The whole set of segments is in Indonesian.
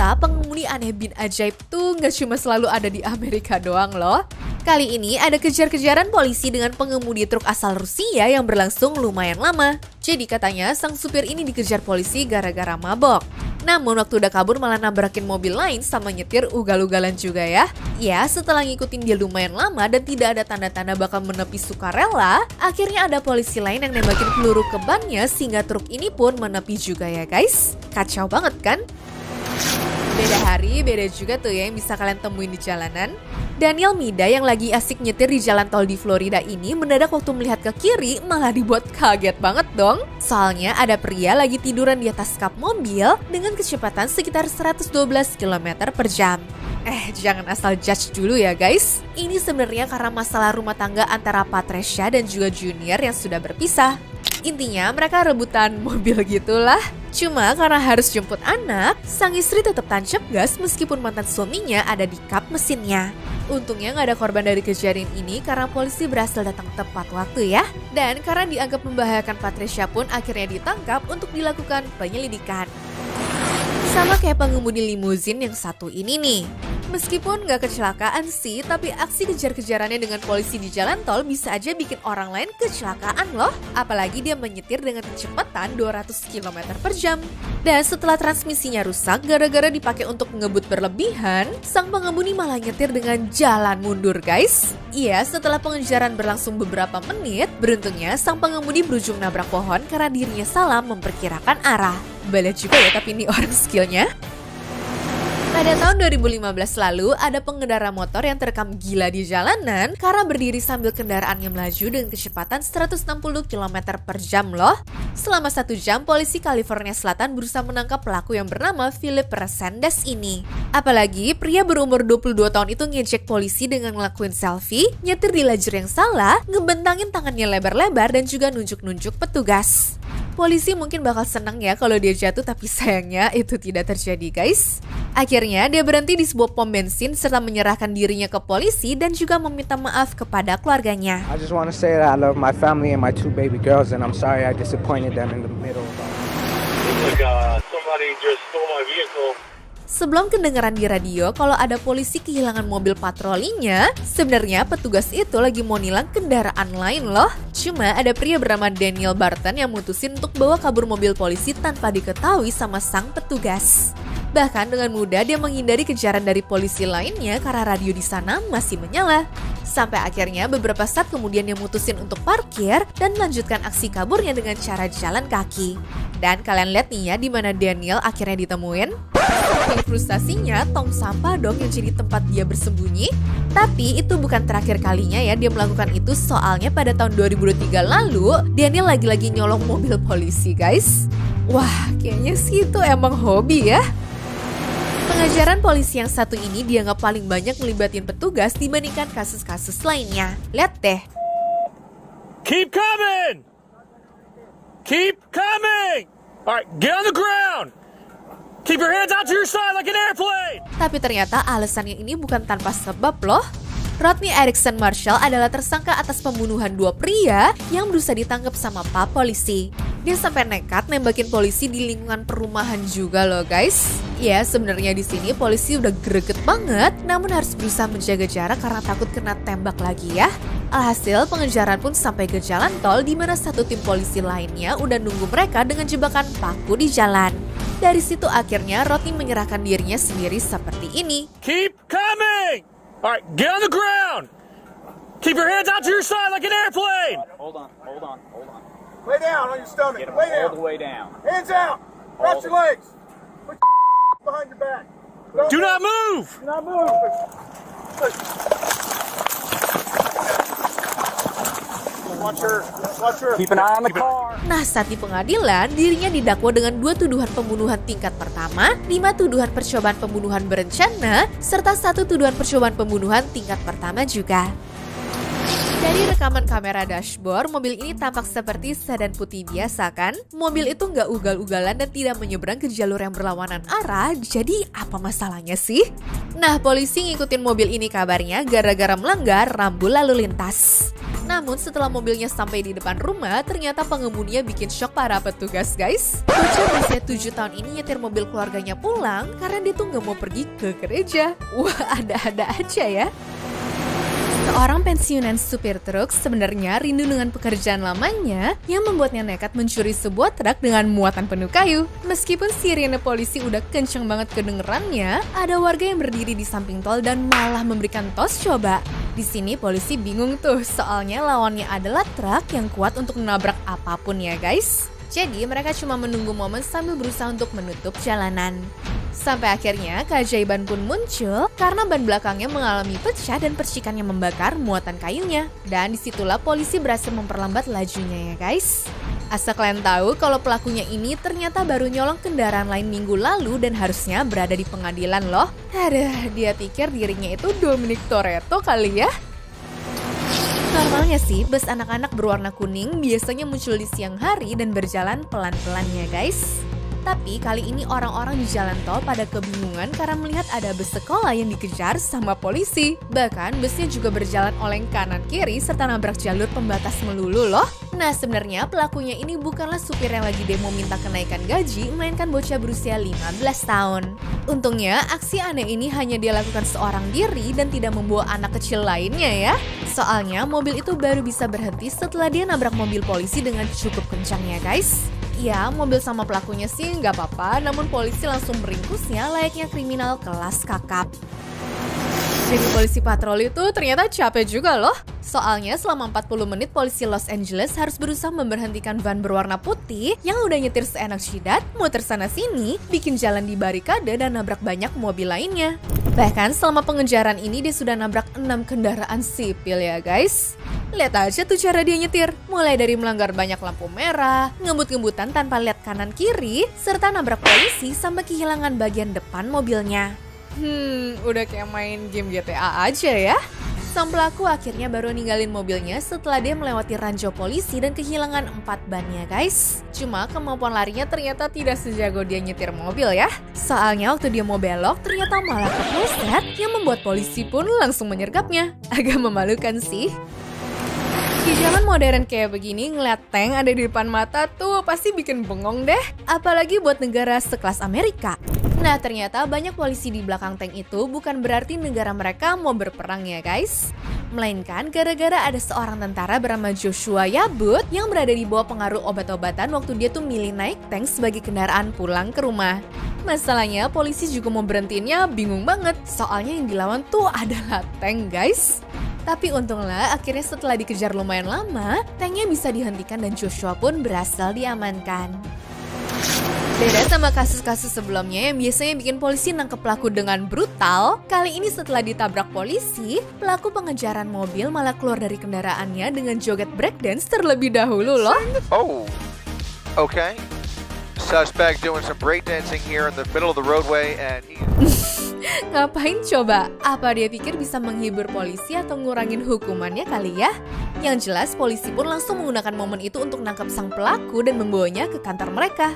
Ternyata pengemudi aneh bin ajaib tuh nggak cuma selalu ada di Amerika doang loh. Kali ini ada kejar-kejaran polisi dengan pengemudi truk asal Rusia yang berlangsung lumayan lama. Jadi katanya sang supir ini dikejar polisi gara-gara mabok. Namun waktu udah kabur malah nabrakin mobil lain sama nyetir ugal-ugalan juga ya. Ya setelah ngikutin dia lumayan lama dan tidak ada tanda-tanda bakal menepi sukarela, akhirnya ada polisi lain yang nembakin peluru ke bannya sehingga truk ini pun menepi juga ya guys. Kacau banget kan? Beda hari, beda juga tuh ya yang bisa kalian temuin di jalanan. Daniel Mida yang lagi asik nyetir di jalan tol di Florida ini mendadak waktu melihat ke kiri malah dibuat kaget banget dong. Soalnya ada pria lagi tiduran di atas kap mobil dengan kecepatan sekitar 112 km per jam. Jangan asal judge dulu ya guys. Ini sebenarnya karena masalah rumah tangga antara Patricia dan juga Junior yang sudah berpisah. Intinya mereka rebutan mobil gitulah. Cuma karena harus jemput anak, sang istri tetap tancap gas meskipun mantan suaminya ada di kap mesinnya. Untungnya nggak ada korban dari kejadian ini karena polisi berhasil datang tepat waktu ya. Dan karena dianggap membahayakan Patricia pun akhirnya ditangkap untuk dilakukan penyelidikan. Sama kayak pengemudi limuzin yang satu ini nih. Meskipun nggak kecelakaan sih, tapi aksi kejar-kejarannya dengan polisi di jalan tol bisa aja bikin orang lain kecelakaan loh. Apalagi dia menyetir dengan kecepatan 200 km per jam. Dan setelah transmisinya rusak gara-gara dipakai untuk ngebut berlebihan, sang pengemudi malah nyetir dengan jalan mundur guys. Iya, setelah pengejaran berlangsung beberapa menit, beruntungnya sang pengemudi berujung nabrak pohon karena dirinya salah memperkirakan arah. Balik juga ya tapi ini orang skillnya. Pada tahun 2015 lalu, ada pengendara motor yang terekam gila di jalanan karena berdiri sambil kendaraannya melaju dengan kecepatan 160 km per jam loh. Selama 1 jam, polisi California Selatan berusaha menangkap pelaku yang bernama Philip Resendez ini. Apalagi, pria berumur 22 tahun itu ngejek polisi dengan ngelakuin selfie, nyetir di lajur yang salah, ngebentangin tangannya lebar-lebar dan juga nunjuk-nunjuk petugas. Polisi mungkin bakal senang ya kalau dia jatuh, tapi sayangnya itu tidak terjadi guys. Akhirnya dia berhenti di sebuah pom bensin serta menyerahkan dirinya ke polisi dan juga meminta maaf kepada keluarganya. I just want to say that I love my family and my 2 baby girls and I'm sorry I disappointed them in the middle. It's like somebody just stole my vehicle. Sebelum kedengaran di radio kalau ada polisi kehilangan mobil patrolinya, sebenarnya petugas itu lagi mau nilang kendaraan lain loh. Cuma ada pria bernama Daniel Barton yang mutusin untuk bawa kabur mobil polisi tanpa diketahui sama sang petugas. Bahkan dengan mudah dia menghindari kejaran dari polisi lainnya karena radio di sana masih menyala. Sampai akhirnya beberapa saat kemudian dia mutusin untuk parkir dan melanjutkan aksi kaburnya dengan cara jalan kaki. Dan kalian lihat nih ya di mana Daniel akhirnya ditemuin. Saking frustasinya, tong sampah dong yang jadi tempat dia bersembunyi. Tapi itu bukan terakhir kalinya ya dia melakukan itu, soalnya pada tahun 2003 lalu Daniel lagi-lagi nyolong mobil polisi guys. Wah, kayaknya sih itu emang hobi ya. Pengejaran polisi yang satu ini dianggap paling banyak melibatin petugas dibandingkan kasus-kasus lainnya. Lihat deh. Keep coming! Keep coming! Alright, get on the ground! Keep your hands out to your side like an airplane! Tapi ternyata alasannya ini bukan tanpa sebab loh. Rodney Erickson Marshall adalah tersangka atas pembunuhan 2 pria yang berusaha ditangkap sama Pak polisi. Dia sampai nekat nembakin polisi di lingkungan perumahan juga loh guys. Ya sebenarnya di sini polisi udah greget banget, namun harus berusaha menjaga jarak karena takut kena tembak lagi ya. Alhasil pengejaran pun sampai ke jalan tol di mana satu tim polisi lainnya udah nunggu mereka dengan jebakan paku di jalan. Dari situ akhirnya Rodney menyerahkan dirinya sendiri seperti ini. Keep coming! Alright, get on the ground! Keep your hands out to your side like an airplane! Hold on. Lay down on your stomach. Get them Lay all down. the way down. Hands out. Wrap your legs. Put your behind your back. Do not move! Do not move. Watch her. Keep an eye on the car. Nah, saat di pengadilan, dirinya didakwa dengan 2 tuduhan pembunuhan tingkat pertama, 5 tuduhan percobaan pembunuhan berencana, serta 1 tuduhan percobaan pembunuhan tingkat pertama juga. Dari rekaman kamera dashboard, mobil ini tampak seperti sedan putih biasa kan? Mobil itu nggak ugal-ugalan dan tidak menyeberang ke jalur yang berlawanan arah, jadi apa masalahnya sih? Nah, polisi ngikutin mobil ini kabarnya gara-gara melanggar rambu lalu lintas. Namun setelah mobilnya sampai di depan rumah, ternyata pengemudinya bikin shock para petugas, guys. Bocah berusia 7 tahun ini nyetir mobil keluarganya pulang karena dia tuh nggak mau pergi ke gereja. Wah, ada-ada aja ya. Seorang pensiunan supir truk sebenarnya rindu dengan pekerjaan lamanya yang membuatnya nekat mencuri sebuah truk dengan muatan penuh kayu. Meskipun sirene polisi udah kenceng banget kedengerannya, ada warga yang berdiri di samping tol dan malah memberikan tos coba. Di sini polisi bingung tuh, soalnya lawannya adalah truk yang kuat untuk menabrak apapun ya guys. Jadi mereka cuma menunggu momen sambil berusaha untuk menutup jalanan. Sampai akhirnya keajaiban pun muncul karena ban belakangnya mengalami pecah dan percikannya membakar muatan kayunya. Dan disitulah polisi berhasil memperlambat lajunya ya guys. Asal kalian tahu kalau pelakunya ini ternyata baru nyolong kendaraan lain minggu lalu dan harusnya berada di pengadilan loh. Aduh, dia pikir dirinya itu Dominic Toretto kali ya. Normalnya sih, bus anak-anak berwarna kuning biasanya muncul di siang hari dan berjalan pelan-pelan ya guys. Tapi kali ini orang-orang di jalan tol pada kebingungan karena melihat ada bus sekolah yang dikejar sama polisi. Bahkan busnya juga berjalan oleng kanan kiri serta nabrak jalur pembatas melulu loh. Nah sebenarnya pelakunya ini bukanlah supir yang lagi demo minta kenaikan gaji, melainkan bocah berusia 15 tahun. Untungnya aksi aneh ini hanya dia lakukan seorang diri dan tidak membawa anak kecil lainnya ya. Soalnya mobil itu baru bisa berhenti setelah dia nabrak mobil polisi dengan cukup kencang ya guys. Ya, mobil sama pelakunya sih nggak apa-apa, namun polisi langsung meringkusnya layaknya kriminal kelas kakap. Jadi polisi patroli itu ternyata capek juga loh. Soalnya selama 40 menit polisi Los Angeles harus berusaha memberhentikan van berwarna putih yang udah nyetir seenak jidat, muter sana-sini, bikin jalan di barikade dan nabrak banyak mobil lainnya. Bahkan selama pengejaran ini dia sudah nabrak 6 kendaraan sipil ya guys. Lihat aja tuh cara dia nyetir, mulai dari melanggar banyak lampu merah, ngebut-ngebutan tanpa lihat kanan kiri, serta nabrak polisi sampai kehilangan bagian depan mobilnya. Udah kayak main game GTA aja ya. Sang pelaku akhirnya baru ninggalin mobilnya setelah dia melewati ranjau polisi dan kehilangan 4 bannya guys. Cuma kemampuan larinya ternyata tidak sejago dia nyetir mobil ya. Soalnya waktu dia mau belok ternyata malah kepleset yang membuat polisi pun langsung menyergapnya. Agak memalukan sih. Di zaman modern kayak begini, ngeliat tank ada di depan mata tuh pasti bikin bengong deh. Apalagi buat negara sekelas Amerika. Nah ternyata banyak polisi di belakang tank itu bukan berarti negara mereka mau berperang ya guys. Melainkan gara-gara ada seorang tentara bernama Joshua Yabut yang berada di bawah pengaruh obat-obatan waktu dia tuh milih naik tank sebagai kendaraan pulang ke rumah. Masalahnya polisi juga mau berhentiinnya bingung banget, soalnya yang dilawan tuh adalah tank guys. Tapi untunglah akhirnya setelah dikejar lumayan lama, tanknya bisa dihentikan dan Joshua pun berhasil diamankan. Beda sama kasus-kasus sebelumnya yang biasanya bikin polisi nangkep pelaku dengan brutal, kali ini setelah ditabrak polisi, pelaku pengejaran mobil malah keluar dari kendaraannya dengan joget breakdance terlebih dahulu loh. Oh, okay. Suspect doing some breakdancing here in the middle of the roadway and Ngapain coba? Apa dia pikir bisa menghibur polisi atau ngurangin hukumannya kali ya? Yang jelas polisi pun langsung menggunakan momen itu untuk nangkap sang pelaku dan membawanya ke kantor mereka.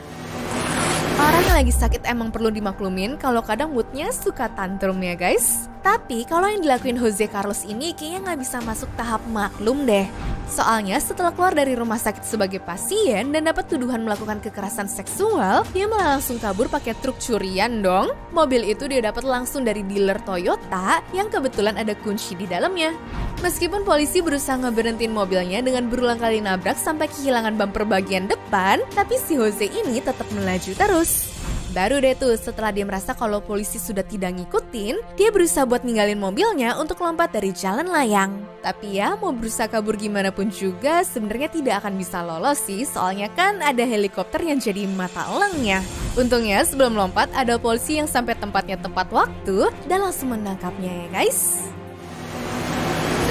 Orang yang lagi sakit emang perlu dimaklumin kalau kadang moodnya suka tantrum ya guys. Tapi kalau yang dilakuin Jose Carlos ini kayaknya nggak bisa masuk tahap maklum deh. Soalnya setelah keluar dari rumah sakit sebagai pasien dan dapat tuduhan melakukan kekerasan seksual, dia malah langsung kabur pakai truk curian dong. Mobil itu dia dapat langsung dari dealer Toyota yang kebetulan ada kunci di dalamnya. Meskipun polisi berusaha ngeberhentiin mobilnya dengan berulang kali nabrak sampai kehilangan bumper bagian depan, tapi si Jose ini tetap melaju terus. Baru deh tuh setelah dia merasa kalau polisi sudah tidak ngikutin, dia berusaha buat ninggalin mobilnya untuk lompat dari jalan layang. Tapi ya mau berusaha kabur gimana pun juga sebenarnya tidak akan bisa lolos sih, soalnya kan ada helikopter yang jadi mata elangnya. Untungnya sebelum lompat ada polisi yang sampai tempatnya tepat waktu dan langsung menangkapnya ya guys.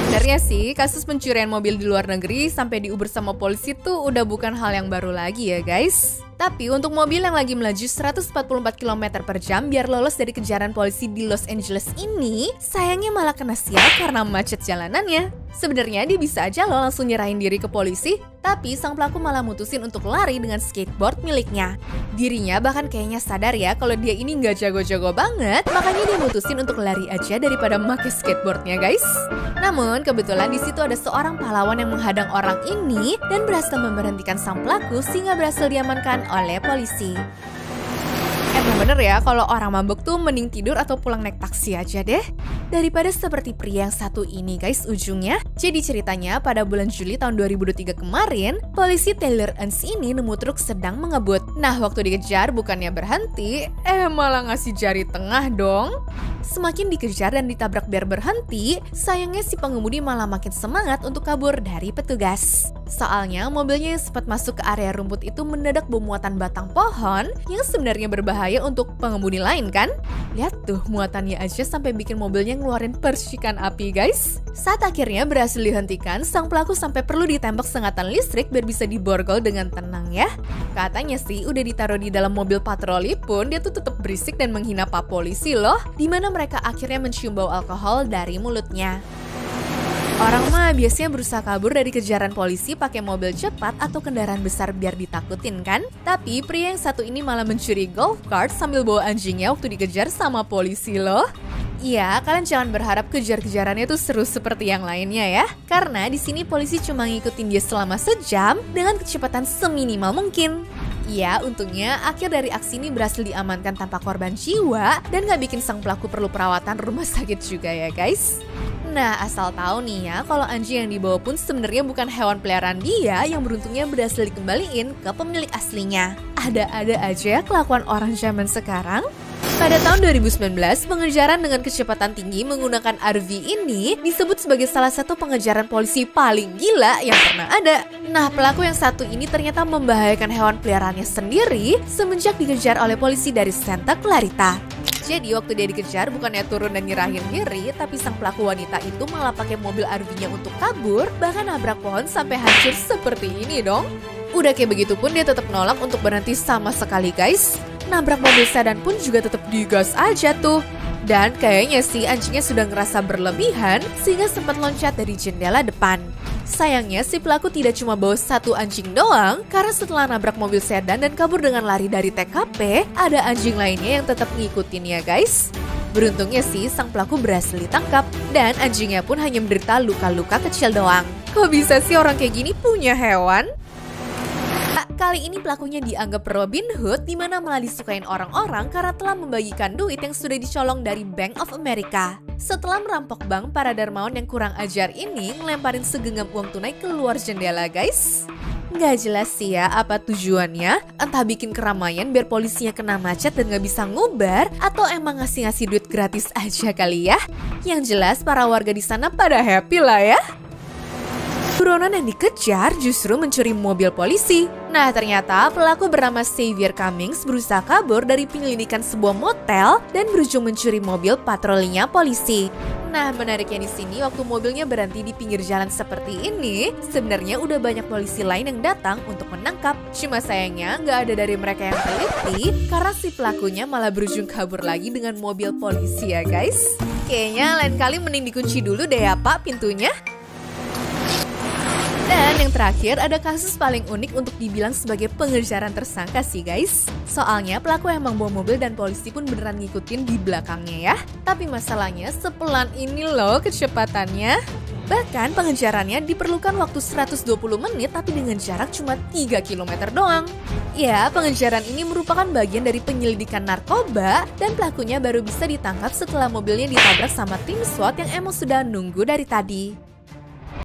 Sebenarnya sih, kasus pencurian mobil di luar negeri sampai diuber sama polisi tuh udah bukan hal yang baru lagi ya guys. Tapi untuk mobil yang lagi melaju 144 km per jam biar lolos dari kejaran polisi di Los Angeles ini, sayangnya malah kena sial karena macet jalanannya. Sebenarnya dia bisa aja loh langsung nyerahin diri ke polisi, tapi sang pelaku malah mutusin untuk lari dengan skateboard miliknya. Dirinya bahkan kayaknya sadar ya kalau dia ini nggak jago-jago banget, makanya dia mutusin untuk lari aja daripada pakai skateboardnya guys. Namun kebetulan di situ ada seorang pahlawan yang menghadang orang ini dan berhasil memberhentikan sang pelaku sehingga berhasil diamankan oleh polisi. Emang bener ya, kalau orang mabuk tuh mending tidur atau pulang naik taksi aja deh. Daripada seperti pria yang satu ini guys ujungnya. Jadi ceritanya pada bulan Juli tahun 2023 kemarin, polisi Taylor Ends ini nemu truk sedang mengebut. Nah waktu dikejar bukannya berhenti, malah ngasih jari tengah dong. Semakin dikejar dan ditabrak biar berhenti, sayangnya si pengemudi malah makin semangat untuk kabur dari petugas. Soalnya mobilnya yang sempat masuk ke area rumput itu mendadak bermuatan batang pohon yang sebenarnya berbahaya untuk pengemudi lain kan? Lihat tuh muatannya aja sampai bikin mobilnya ngeluarin percikan api guys. Saat akhirnya berhasil dihentikan, sang pelaku sampai perlu ditembak sengatan listrik biar bisa diborgol dengan tenang ya. Katanya sih udah ditaruh di dalam mobil patroli pun dia tuh tetap berisik dan menghina pak polisi loh, dimana mereka akhirnya mencium bau alkohol dari mulutnya. Orang mah biasanya berusaha kabur dari kejaran polisi pakai mobil cepat atau kendaraan besar biar ditakutin kan? Tapi pria yang satu ini malah mencuri golf cart sambil bawa anjingnya waktu dikejar sama polisi loh. Iya, kalian jangan berharap kejar-kejarannya tuh seru seperti yang lainnya ya. Karena di sini polisi cuma ngikutin dia selama sejam dengan kecepatan seminimal mungkin. Ya, untungnya akhir dari aksi ini berhasil diamankan tanpa korban jiwa dan gak bikin sang pelaku perlu perawatan rumah sakit juga ya guys. Nah, asal tahu nih ya, kalau anjing yang dibawa pun sebenarnya bukan hewan peliharaan dia yang beruntungnya berhasil dikembaliin ke pemilik aslinya. Ada-ada aja kelakuan orang zaman sekarang. Pada tahun 2019, pengejaran dengan kecepatan tinggi menggunakan RV ini disebut sebagai salah satu pengejaran polisi paling gila yang pernah ada. Nah, pelaku yang satu ini ternyata membahayakan hewan peliharaannya sendiri semenjak dikejar oleh polisi dari Santa Clarita. Jadi waktu dia dikejar bukannya turun dan nyerahin diri, tapi sang pelaku wanita itu malah pakai mobil RV-nya untuk kabur, bahkan nabrak pohon sampai hancur seperti ini dong. Udah kayak begitu pun dia tetap nolak untuk berhenti sama sekali guys. Nabrak mobil sedan pun juga tetap digas aja tuh. Dan kayaknya sih anjingnya sudah ngerasa berlebihan sehingga sempat loncat dari jendela depan. Sayangnya si pelaku tidak cuma bawa satu anjing doang, karena setelah nabrak mobil sedan dan kabur dengan lari dari TKP, ada anjing lainnya yang tetap ngikutin ya guys. Beruntungnya sih sang pelaku berhasil ditangkap dan anjingnya pun hanya menderita luka-luka kecil doang. Kok bisa sih orang kayak gini punya hewan? Kali ini pelakunya dianggap Robin Hood, di mana malah disukain orang-orang karena telah membagikan duit yang sudah dicolong dari Bank of America. Setelah merampok bank, para dermawan yang kurang ajar ini ngelemparin segenggam uang tunai keluar jendela guys. Nggak jelas sih ya apa tujuannya, entah bikin keramaian biar polisinya kena macet dan nggak bisa ngubar, atau emang ngasih-ngasih duit gratis aja kali ya. Yang jelas para warga di sana pada happy lah ya. Buronan yang dikejar justru mencuri mobil polisi. Nah, ternyata pelaku bernama Xavier Cummings berusaha kabur dari penyelidikan sebuah motel dan berujung mencuri mobil patrolinya polisi. Nah, menariknya di sini waktu mobilnya berhenti di pinggir jalan seperti ini, sebenarnya udah banyak polisi lain yang datang untuk menangkap. Cuma sayangnya nggak ada dari mereka yang teliti karena si pelakunya malah berujung kabur lagi dengan mobil polisi ya guys. Kayaknya lain kali mending dikunci dulu deh ya Pak pintunya. Dan yang terakhir ada kasus paling unik untuk dibilang sebagai pengejaran tersangka sih guys. Soalnya pelaku emang bawa mobil dan polisi pun beneran ngikutin di belakangnya ya. Tapi masalahnya sepelan ini loh kecepatannya. Bahkan pengejarannya diperlukan waktu 120 menit tapi dengan jarak cuma 3 km doang. Ya, pengejaran ini merupakan bagian dari penyelidikan narkoba dan pelakunya baru bisa ditangkap setelah mobilnya ditabrak sama tim SWAT yang emang sudah nunggu dari tadi.